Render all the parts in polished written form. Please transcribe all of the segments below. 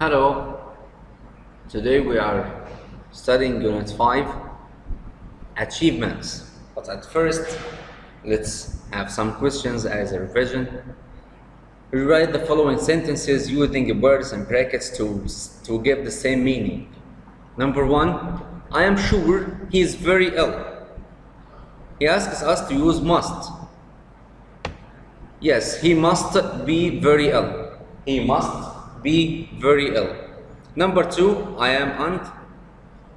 Hello, today we are studying Unit 5, Achievements. But at first, let's have some questions as a revision. Rewrite the following sentences using words and brackets to give the same meaning. Number 1, I am sure he is very ill. He asks us to use must. Yes, he must be very ill. He must be very ill. Number 2, I am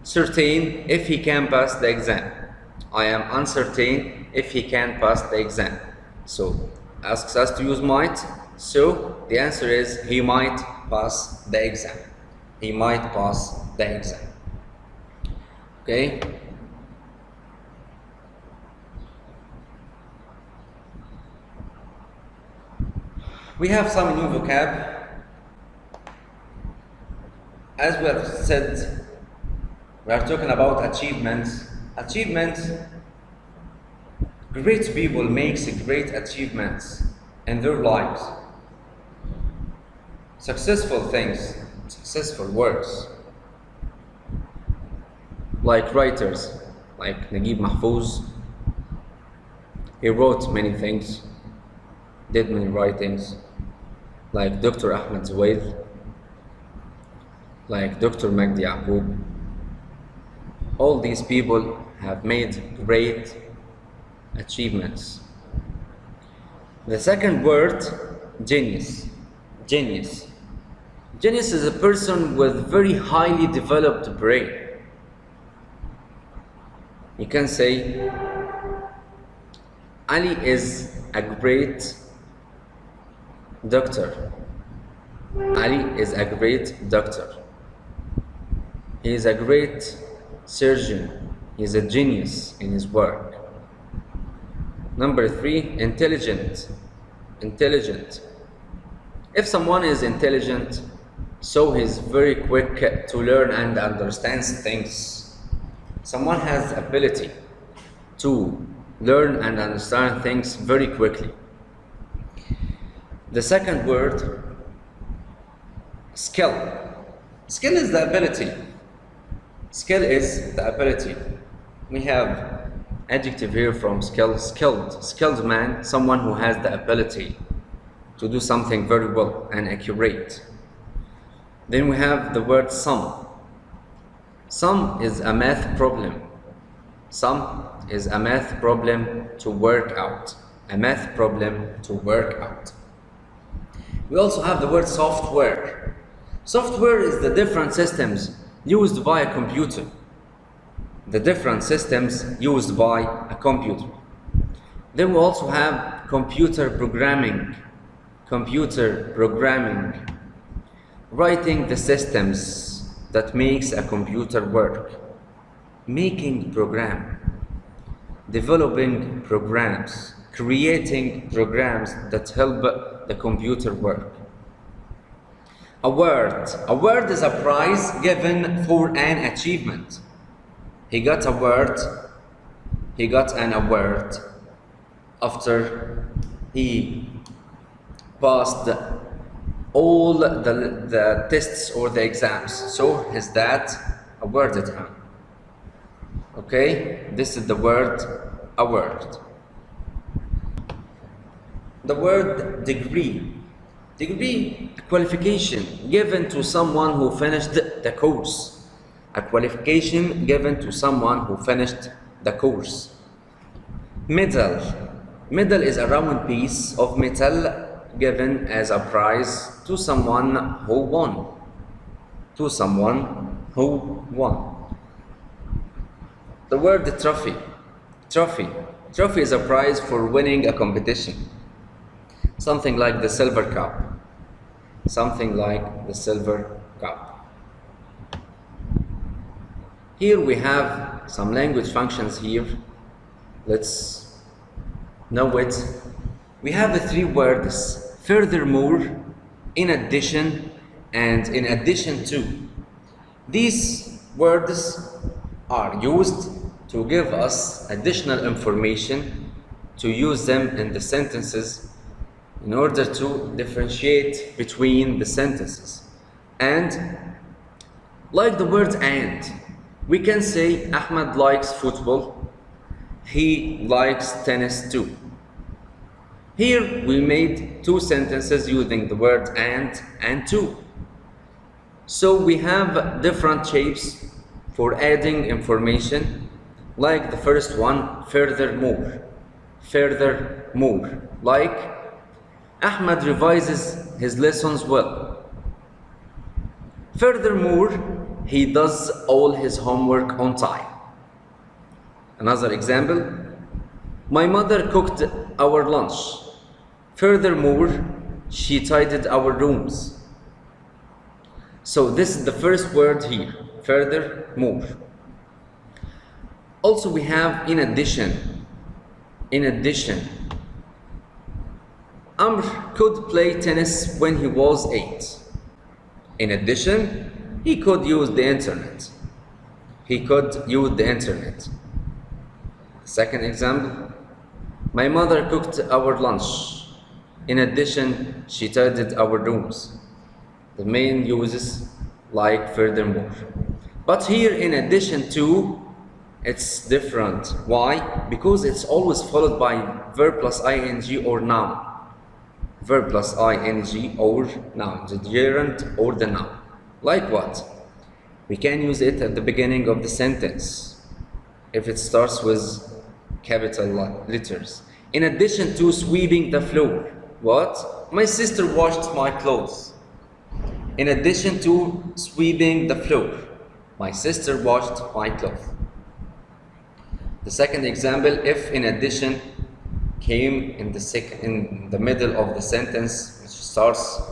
uncertain if he can pass the exam. I am uncertain if he can pass the exam. So, asks us to use might. So, the answer is he might pass the exam. He might pass the exam. Okay? We have some new vocab. As we have said, we are talking about achievements. Achievements, great people makes great achievements in their lives. Successful things, successful works. Like writers, like Naguib Mahfouz. He wrote many things, did many writings, like Dr. Ahmed Zuwaid, like Dr. Magdi Yaqub. All these people have made great achievements. The second word, genius. Genius. Genius is a person with very highly developed brain. You can say Ali is a great doctor. Ali is a great doctor. He is a great surgeon. He is a genius in his work. Number 3, intelligent. Intelligent. If someone is intelligent, so he's very quick to learn and understands things. Someone has the ability to learn and understand things very quickly. The second word, skill. Skill is the ability. Skill is the ability. We have adjective here from skill, skilled. Skilled man, someone who has the ability to do something very well and accurate. Then we have the word sum. Sum is a math problem. Sum is a math problem to work out. A math problem to work out. We also have the word software. Software is the different systems used by a computer. The different systems used by a computer. Then we also have computer programming. Computer programming. Writing the systems that makes a computer work. Making program. Developing programs. Creating programs that help the computer work. Award. Award is a prize given for an achievement. He got an award after he passed all the tests or the exams. So his dad awarded him. Okay, this is the word award. The word degree. Degree, a qualification given to someone who finished the course. A qualification given to someone who finished the course. Medal. Medal is a round piece of metal given as a prize to someone who won. To someone who won. The word trophy. Trophy. Trophy is a prize for winning a competition. Something like the silver cup. Something like the silver cup. Here we have some language functions here. Let's know it. We have the 3 words, furthermore, in addition, and in addition to. These words are used to give us additional information, to use them in the sentences in order to differentiate between the sentences. And like the word and, we can say Ahmed likes football, he likes tennis too. Here we made two sentences using the word and too. So we have different shapes for adding information, like the first one, furthermore. Furthermore, like Ahmed revises his lessons well. Furthermore, he does all his homework on time. Another example, my mother cooked our lunch. Furthermore, she tidied our rooms. So this is the first word here, furthermore. Also we have in addition. In addition, Amr could play tennis when he was 8. In addition, he could use the internet. He could use the internet. Second example, my mother cooked our lunch. In addition, she tidied our rooms. The main uses like furthermore. But here in addition to, it's different. Why? Because it's always followed by verb plus ing or noun. Verb plus ing or noun, the gerund or the noun. Like what? We can use it at the beginning of the sentence if it starts with capital letters. In addition to sweeping the floor. What? My sister washed my clothes. In addition to sweeping the floor, my sister washed my clothes. The second example, if in addition came in the middle of the sentence, which starts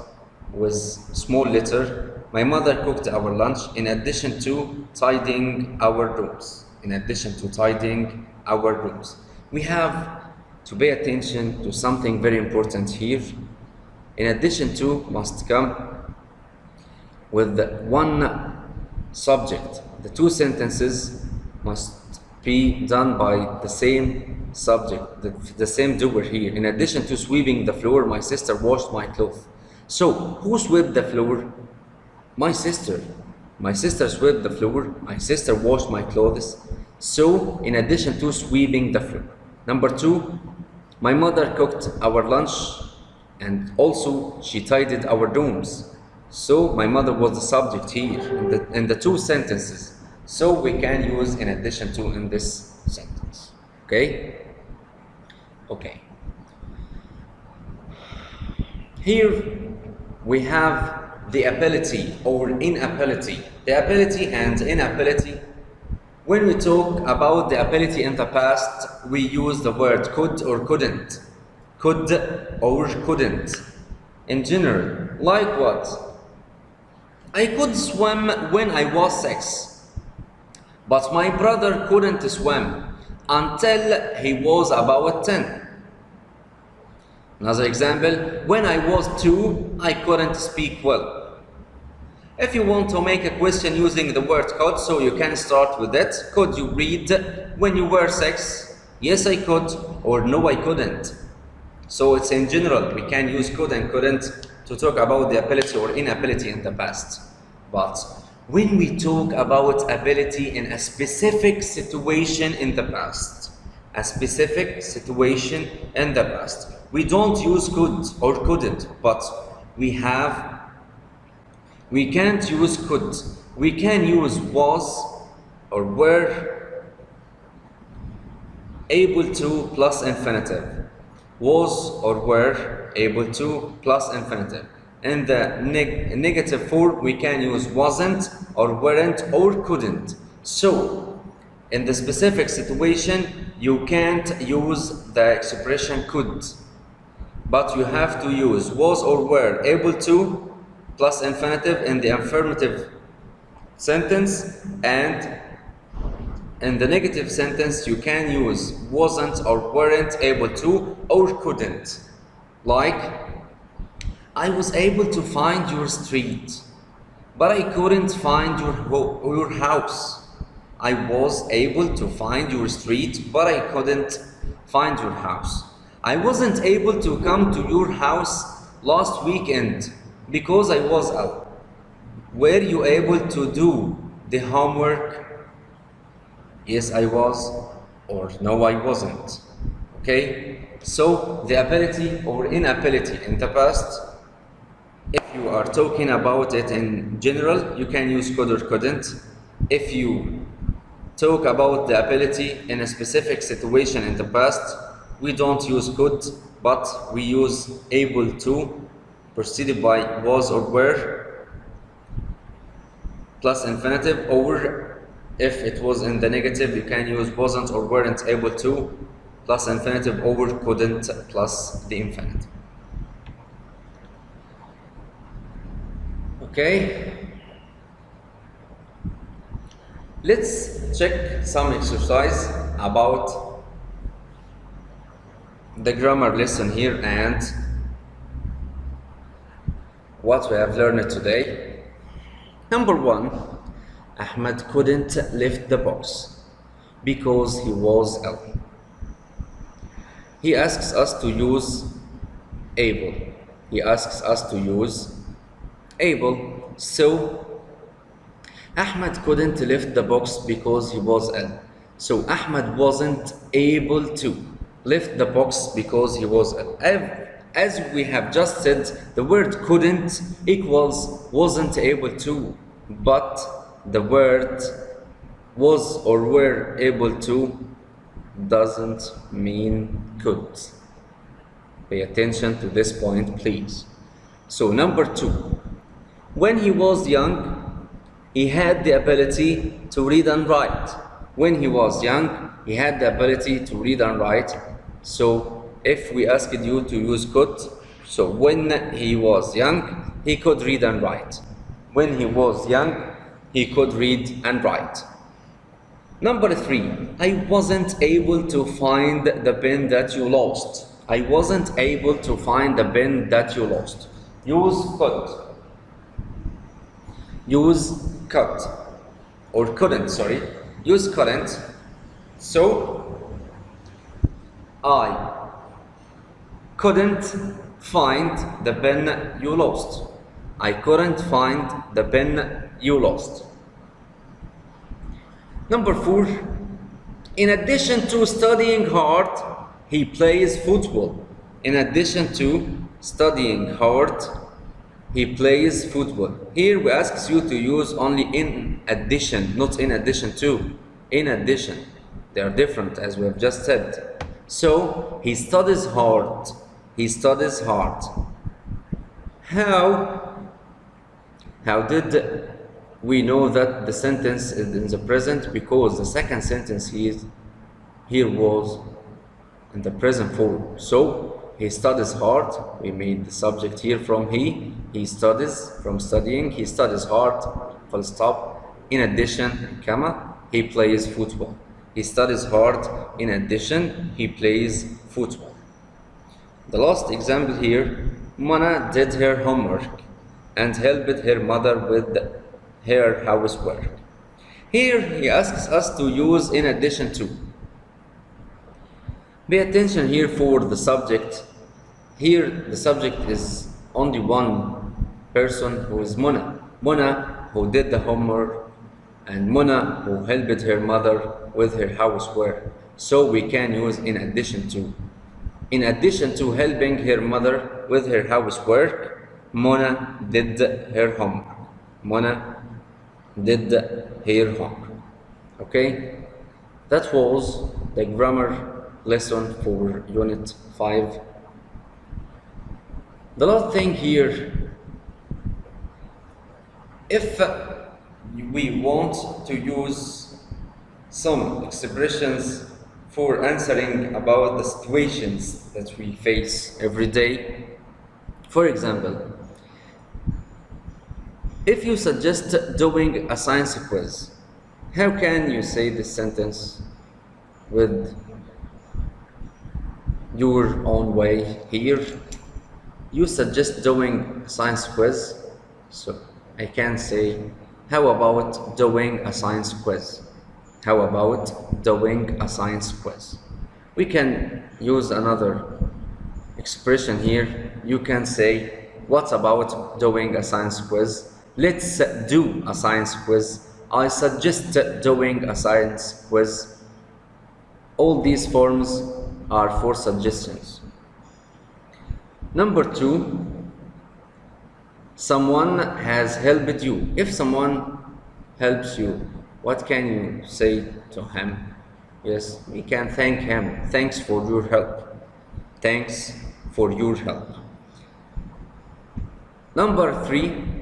with small letter, my mother cooked our lunch in addition to tidying our rooms. In addition to tidying our rooms. We have to pay attention to something very important here. In addition to must come with one subject. The two sentences must be done by the same subject, the same doer here. In addition to sweeping the floor, my sister washed my clothes. So, who swept the floor? My sister. My sister swept the floor. My sister washed my clothes. So, in addition to sweeping the floor. Number 2, my mother cooked our lunch and also she tidied our rooms. So, my mother was the subject here in the two sentences. So, we can use in addition to in this sentence. Okay? Okay. Here we have the ability or inability. The ability and inability. When we talk about the ability in the past, we use the word could or couldn't. Could or couldn't. In general, like what? I could swim when I was 6, but my brother couldn't swim until he was about 10. Another example, when I was 2, I couldn't speak well. If you want to make a question using the word could, so you can start with it. Could you read when you were 6? Yes, I could, or no, I couldn't. So it's in general, we can use could and couldn't to talk about the ability or inability in the past. But when we talk about ability in a specific situation in the past, a specific situation in the past, we don't use could or couldn't, but we can't use could. We can use was or were able to plus infinitive. Was or were able to plus infinitive. In the negative form, we can use wasn't or weren't or couldn't. So, in the specific situation, you can't use the expression could, but you have to use was or were able to plus infinitive in the affirmative sentence, and in the negative sentence you can use wasn't or weren't able to or couldn't. Like, I was able to find your street, but I couldn't find your house. I was able to find your street, but I couldn't find your house. I wasn't able to come to your house last weekend because I was out. Were you able to do the homework? Yes, I was, or no, I wasn't. Okay? So, the ability or inability in the past, if you are talking about it in general, you can use could or couldn't. If you talk about the ability in a specific situation in the past, we don't use could, but we use able to, preceded by was or were, plus infinitive, or if it was in the negative, you can use wasn't or weren't able to, plus infinitive, or couldn't, plus the infinitive. Okay? Let's check some exercise about the grammar lesson here and what we have learned today. Number 1, Ahmed couldn't lift the box because he was ill. He asks us to use able. He asks us to use able. So Ahmed couldn't lift the box because he was ill. So Ahmed wasn't able to lift the box because he was ill. As we have just said, the word couldn't equals wasn't able to, but the word was or were able to doesn't mean could. Pay attention to this point, please. So number 2, when he was young, he had the ability to read and write. When he was young, he had the ability to read and write. So if we asked you to use could, so when he was young, he could read and write. When he was young, he could read and write. Number 3, I wasn't able to find the pen that you lost. I wasn't able to find the pen that you lost. Use could. Use could. Or couldn't, sorry. Use couldn't. So, I couldn't find the pen you lost. I couldn't find the pen you lost. Number 4, in addition to studying hard, he plays football. In addition to studying hard, he plays football. Here we ask you to use only in addition, not in addition to. In addition. They are different, as we have just said. So, he studies hard. He studies hard. How did we know that the sentence is in the present? Because the second sentence here was in the present form. So, he studies hard. We made the subject here from he. He studies, from studying. He studies hard, full stop. In addition, comma, he plays football. He studies hard. In addition, he plays football. The last example here, Mona did her homework and helped her mother with her housework. Here he asks us to use in addition to. Pay attention here for the subject. Here the subject is only one person, who is Mona. Mona who did the homework and Mona who helped her mother with her housework. So we can use in addition to. In addition to helping her mother with her housework, Mona did her homework. Mona did her homework. Okay? That was the grammar lesson for Unit 5. The last thing here, if we want to use some expressions for answering about the situations that we face every day. For example, if you suggest doing a science quiz, how can you say this sentence with your own way here? You suggest doing a science quiz, so I can say, how about doing a science quiz? How about doing a science quiz? We can use another expression here. You can say, what about doing a science quiz? Let's do a science quiz. I suggest doing a science quiz. All these forms are for suggestions. Number 2, someone has helped you. If someone helps you, what can you say to him? Yes, we can thank him. Thanks for your help. Thanks for your help. Number 3,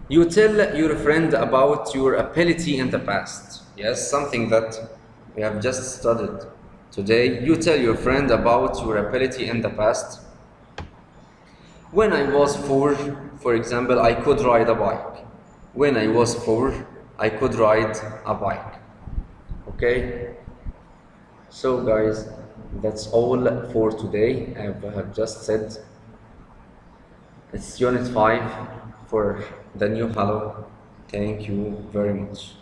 you tell your friend about your ability in the past. Yes, something that we have just studied today. You tell your friend about your ability in the past. When I was 4, for example, I could ride a bike. When I was 4, I could ride a bike. Okay? So guys, that's all for today. I have just said it's Unit 5 for the new Hello. Thank you very much.